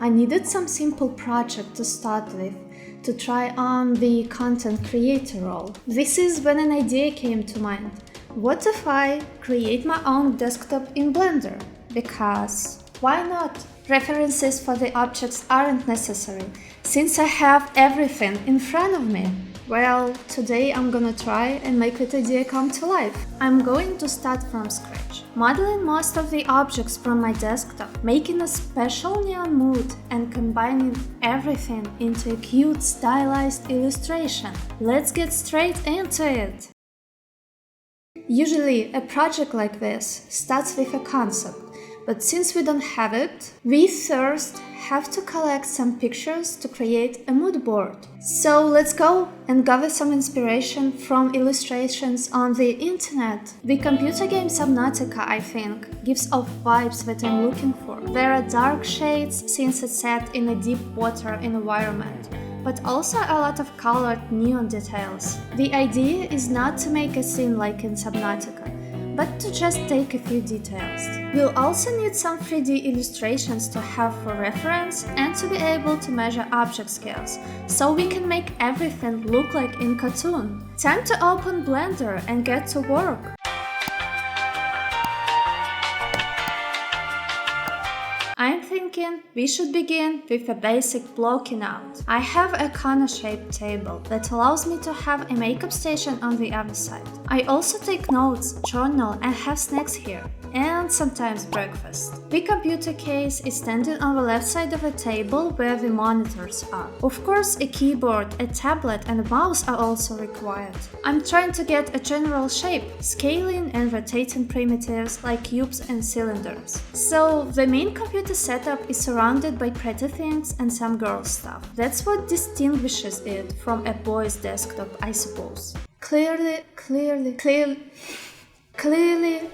I needed some simple project to start with, to try on the content creator role. This is when an idea came to mind. What if I create my own desktop in Blender? Because why not? References for the objects aren't necessary, since I have everything in front of me. Well, today I'm gonna try and make that idea come to life. I'm going to start from scratch, modeling most of the objects from my desktop, making a special neon mood and combining everything into a cute stylized illustration. Let's get straight into it! Usually, a project like this starts with a concept, but since we don't have it, we first have to collect some pictures to create a mood board. So let's go and gather some inspiration from illustrations on the internet. The computer game Subnautica, I think, gives off vibes that I'm looking for. There are dark shades since it's set in a deep water environment, but also a lot of colored neon details. The idea is not to make a scene like in Subnautica, but to just take a few details. We'll also need some 3D illustrations to have for reference and to be able to measure object scales, so we can make everything look like in cartoon. Time to open Blender and get to work! I'm thinking we should begin with a basic blocking out. I have a corner-shaped table that allows me to have a makeup station on the other side. I also take notes, journal and have snacks here, and sometimes breakfast. The computer case is standing on the left side of the table where the monitors are. Of course, a keyboard, a tablet and a mouse are also required. I'm trying to get a general shape, scaling and rotating primitives like cubes and cylinders. So the main computer setup is surrounded by pretty things and some girl stuff. That's what distinguishes it from a boy's desktop, I suppose. Clearly,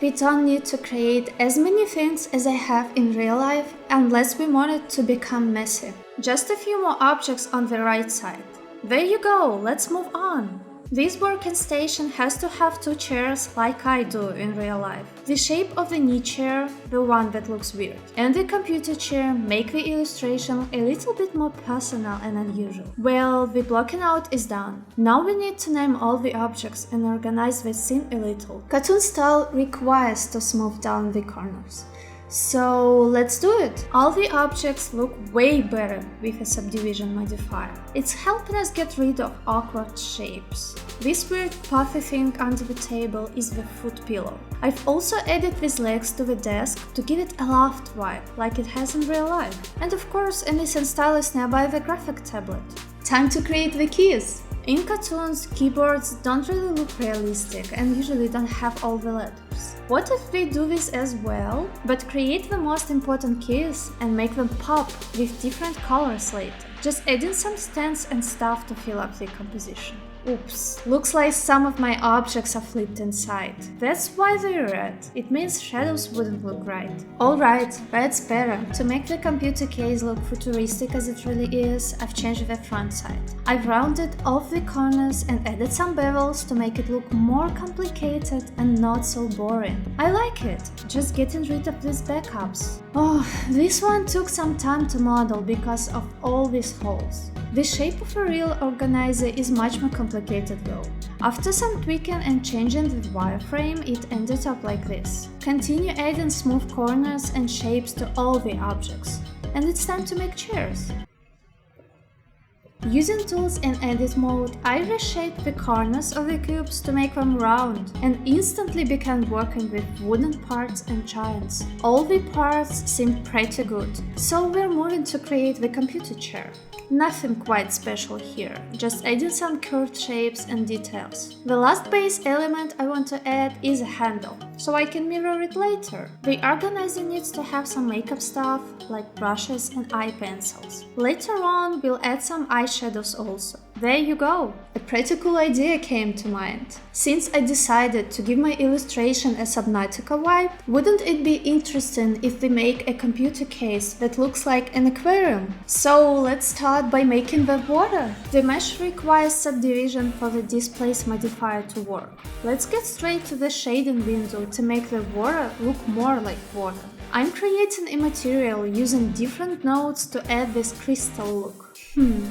we don't need to create as many things as I have in real life unless we want it to become messy. Just a few more objects on the right side. There you go, let's move on. This working station has to have two chairs like I do in real life. The shape of the knee chair, the one that looks weird, and the computer chair make the illustration a little bit more personal and unusual. Well, the blocking out is done. Now we need to name all the objects and organize the scene a little. Cartoon style requires to smooth down the corners. So let's do it! All the objects look way better with a subdivision modifier. It's helping us get rid of awkward shapes. This weird puffy thing under the table is the foot pillow. I've also added these legs to the desk to give it a loft vibe, like it has in real life. And of course, a missing stylus nearby the graphic tablet. Time to create the keys! In cartoons, keyboards don't really look realistic and usually don't have all the letters. What if we do this as well, but create the most important keys and make them pop with different colors later? Just adding some stands and stuff to fill up the composition. Oops, looks like some of my objects are flipped inside. That's why they're red. It means shadows wouldn't look right. Alright, red's better. To make the computer case look futuristic as it really is, I've changed the front side. I've rounded off the corners and added some bevels to make it look more complicated and not so boring. I like it, just getting rid of these backups. Oh, this one took some time to model because of all these holes. The shape of a real organizer is much more complicated though. After some tweaking and changing the wireframe, it ended up like this. Continue adding smooth corners and shapes to all the objects. And it's time to make chairs. Using tools in edit mode, I reshaped the corners of the cubes to make them round and instantly began working with wooden parts and giants. All the parts seemed pretty good, so we're moving to create the computer chair. Nothing quite special here, just adding some curved shapes and details. The last base element I want to add is a handle, so I can mirror it later. The organizer needs to have some makeup stuff, like brushes and eye pencils. Later on, we'll add some eyeshadows also. There you go! A pretty cool idea came to mind. Since I decided to give my illustration a Subnautica vibe, wouldn't it be interesting if we make a computer case that looks like an aquarium? So let's start by making the water. The mesh requires subdivision for the displace modifier to work. Let's get straight to the shading window to make the water look more like water. I'm creating a material using different nodes to add this crystal look.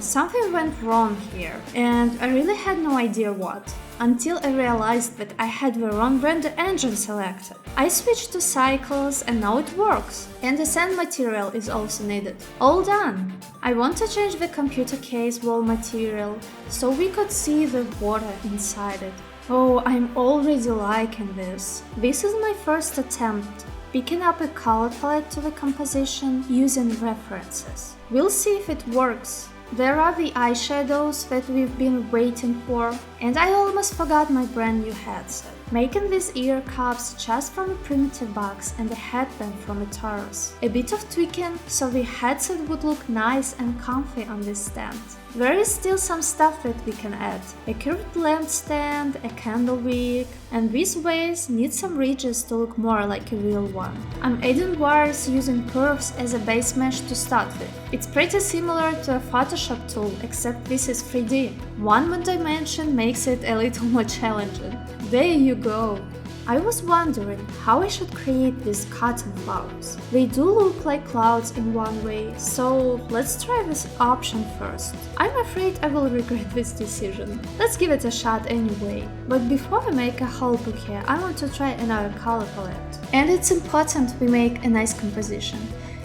Something went wrong here, and I really had no idea what, until I realized that I had the wrong render engine selected. I switched to cycles and now it works, and the sand material is also needed. All done! I want to change the computer case wall material so we could see the water inside it. Oh, I'm already liking this. This is my first attempt picking up a color palette to the composition using references. We'll see if it works. There are the eyeshadows that we've been waiting for, and I almost forgot my brand new headset. Making these ear cups just from a primitive box and a headband from a Taurus. A bit of tweaking so the headset would look nice and comfy on this stand. There is still some stuff that we can add. A curved lamp stand, a candle wick, and these ways need some ridges to look more like a real one. I'm adding wires using curves as a base mesh to start with. It's pretty similar to a Photoshop tool, except this is 3D. One more dimension makes it a little more challenging. There you go! I was wondering how I should create these cotton flowers. They do look like clouds in one way, so let's try this option first. I'm afraid I will regret this decision. Let's give it a shot anyway. But before we make a whole bouquet, I want to try another color palette. And it's important we make a nice composition.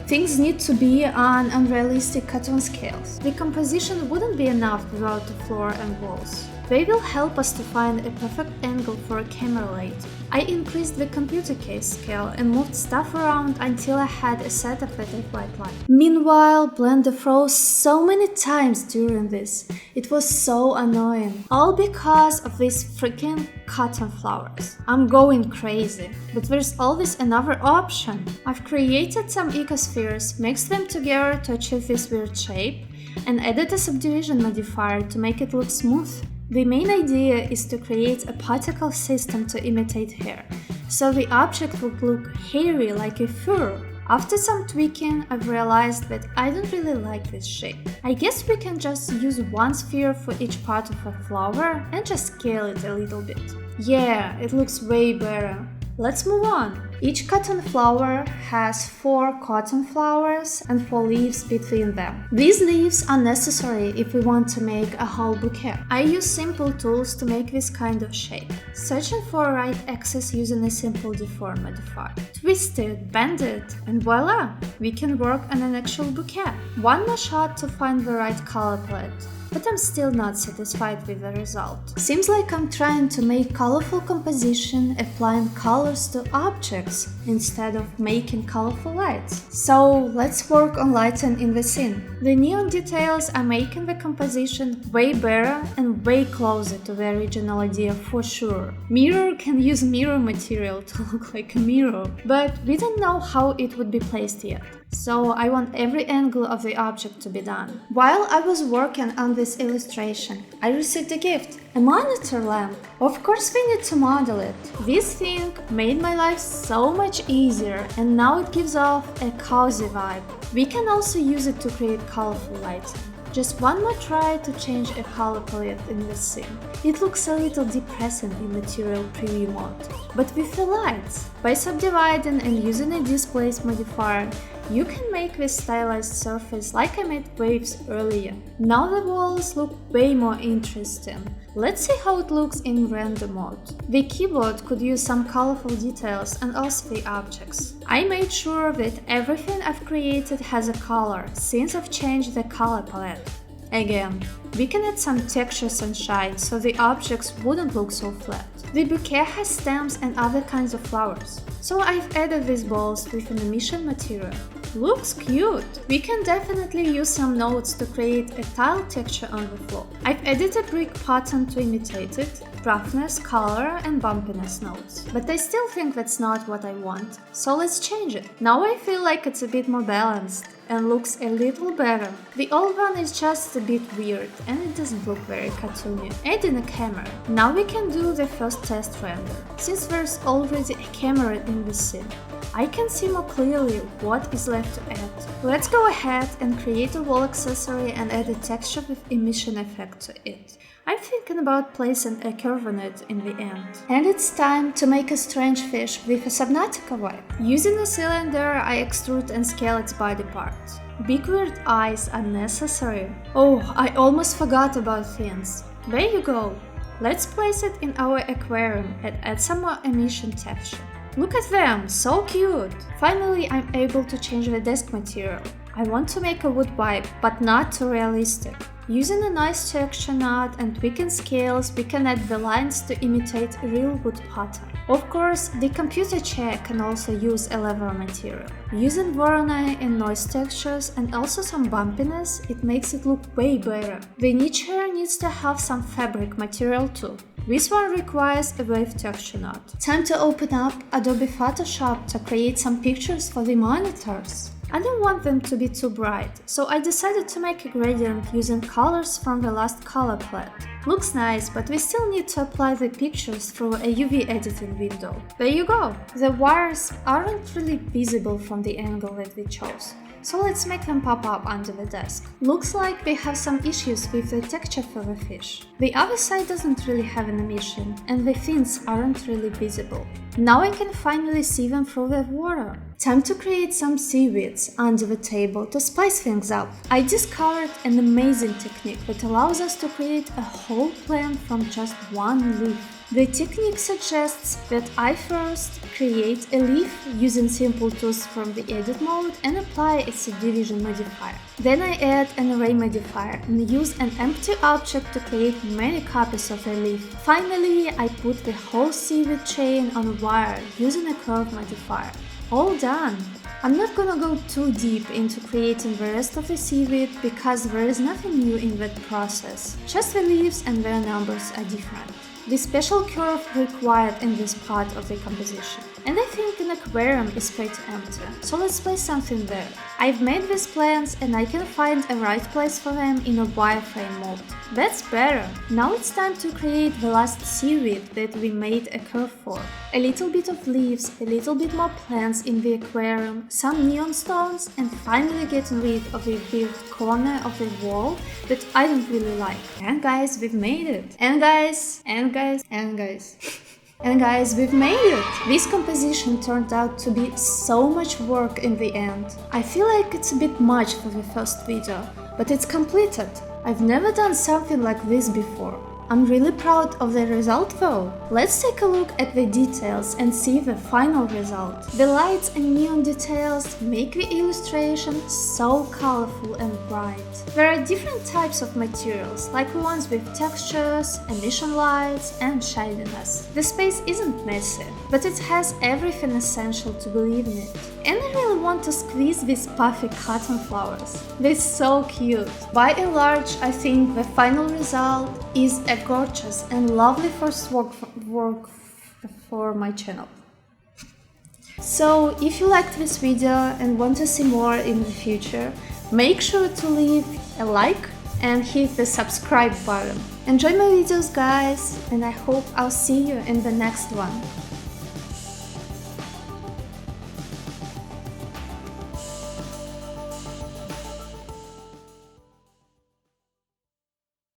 Things need to be on unrealistic cotton scales. The composition wouldn't be enough without the floor and walls. They will help us to find a perfect angle for a camera later. I increased the computer case scale and moved stuff around until I had a setup that I quite liked. Meanwhile, Blender froze so many times during this. It was so annoying. All because of these freaking cotton flowers. I'm going crazy. But there's always another option. I've created some ecospheres, mixed them together to achieve this weird shape, and added a subdivision modifier to make it look smooth. The main idea is to create a particle system to imitate hair, so the object would look hairy like a fur. After some tweaking, I've realized that I don't really like this shape. I guess we can just use one sphere for each part of a flower and just scale it a little bit. Yeah, it looks way better. Let's move on. Each cotton flower has 4 cotton flowers and 4 leaves between them. These leaves are necessary if we want to make a whole bouquet. I use simple tools to make this kind of shape. Searching for a right axis using a simple deform modifier. Twist it, bend it, and voila! We can work on an actual bouquet. One more shot to find the right color palette. But I'm still not satisfied with the result. Seems like I'm trying to make colorful composition applying colors to objects instead of making colorful lights. So let's work on lighting in the scene. The neon details are making the composition way better and way closer to the original idea for sure. Mirror can use mirror material to look like a mirror, but we don't know how it would be placed yet. So I want every angle of the object to be done. While I was working on this illustration, I received a gift, a monitor lamp. Of course we need to model it. This thing made my life so much easier, and now it gives off a cozy vibe. We can also use it to create colorful lighting. Just one more try to change a color palette in the scene. It looks a little depressing in material preview mode, but with the lights. By subdividing and using a displace modifier, you can make this stylized surface like I made waves earlier. Now the walls look way more interesting. Let's see how it looks in render mode. The keyboard could use some colorful details and also the objects. I made sure that everything I've created has a color, since I've changed the color palette. Again, we can add some textures and shine so the objects wouldn't look so flat. The bouquet has stems and other kinds of flowers, so I've added these balls with an emission material. Looks cute! We can definitely use some nodes to create a tile texture on the floor. I've added a brick pattern to imitate it, roughness, color and bumpiness nodes. But I still think that's not what I want, so let's change it. Now I feel like it's a bit more balanced and looks a little better. The old one is just a bit weird and it doesn't look very cartoony. Adding a camera. Now we can do the first test render, since there's already a camera in the scene. I can see more clearly what is left to add. Let's go ahead and create a wall accessory and add a texture with emission effect to it. I'm thinking about placing a curve on it in the end. And it's time to make a strange fish with a Subnautica vibe. Using a cylinder, I extrude and scale its body parts. Big weird eyes are necessary. Oh, I almost forgot about fins. There you go. Let's place it in our aquarium and add some more emission texture. Look at them, so cute! Finally, I'm able to change the desk material. I want to make a wood vibe, but not too realistic. Using a nice texture knot and tweaking scales, we can add the lines to imitate a real wood pattern. Of course, the computer chair can also use a leather material. Using Voronoi and noise textures and also some bumpiness, it makes it look way better. The knee chair needs to have some fabric material too. This one requires a wave texture knot. Time to open up Adobe Photoshop to create some pictures for the monitors. I don't want them to be too bright, so I decided to make a gradient using colors from the last color palette. Looks nice, but we still need to apply the pictures through a UV editing window. There you go! The wires aren't really visible from the angle that we chose, so let's make them pop up under the desk. Looks like we have some issues with the texture for the fish. The other side doesn't really have an emission, and the fins aren't really visible. Now I can finally see them through the water. Time to create some seaweeds under the table to spice things up. I discovered an amazing technique that allows us to create a whole plant from just one leaf. The technique suggests that I first create a leaf using simple tools from the edit mode and apply a subdivision modifier. Then I add an array modifier and use an empty object to create many copies of a leaf. Finally, I put the whole seaweed chain on a wire using a curve modifier. All done! I'm not gonna go too deep into creating the rest of the seaweed because there is nothing new in that process. Just the leaves and their numbers are different. The special curve required in this part of the composition. And I think an aquarium is pretty empty, so let's place something there. I've made these plants and I can find a right place for them in a wireframe mode. That's better! Now it's time to create the last seaweed that we made a curve for. A little bit of leaves, a little bit more plants in the aquarium, some neon stones, and finally getting rid of the weird corner of the wall that I don't really like. And guys, we've made it! And guys, we've made it! This composition turned out to be so much work in the end. I feel like it's a bit much for the first video, but it's completed. I've never done something like this before. I'm really proud of the result though. Let's take a look at the details and see the final result. The lights and neon details make the illustration so colorful and bright. There are different types of materials, like the ones with textures, emission lights, and shininess. The space isn't messy, but it has everything essential to believe in it. And I really want to squeeze these puffy cotton flowers. They're so cute. By and large, I think the final result is a gorgeous and lovely first work for my channel. So, if you liked this video and want to see more in the future, make sure to leave a like and hit the subscribe button. Enjoy my videos, guys, and I hope I'll see you in the next one.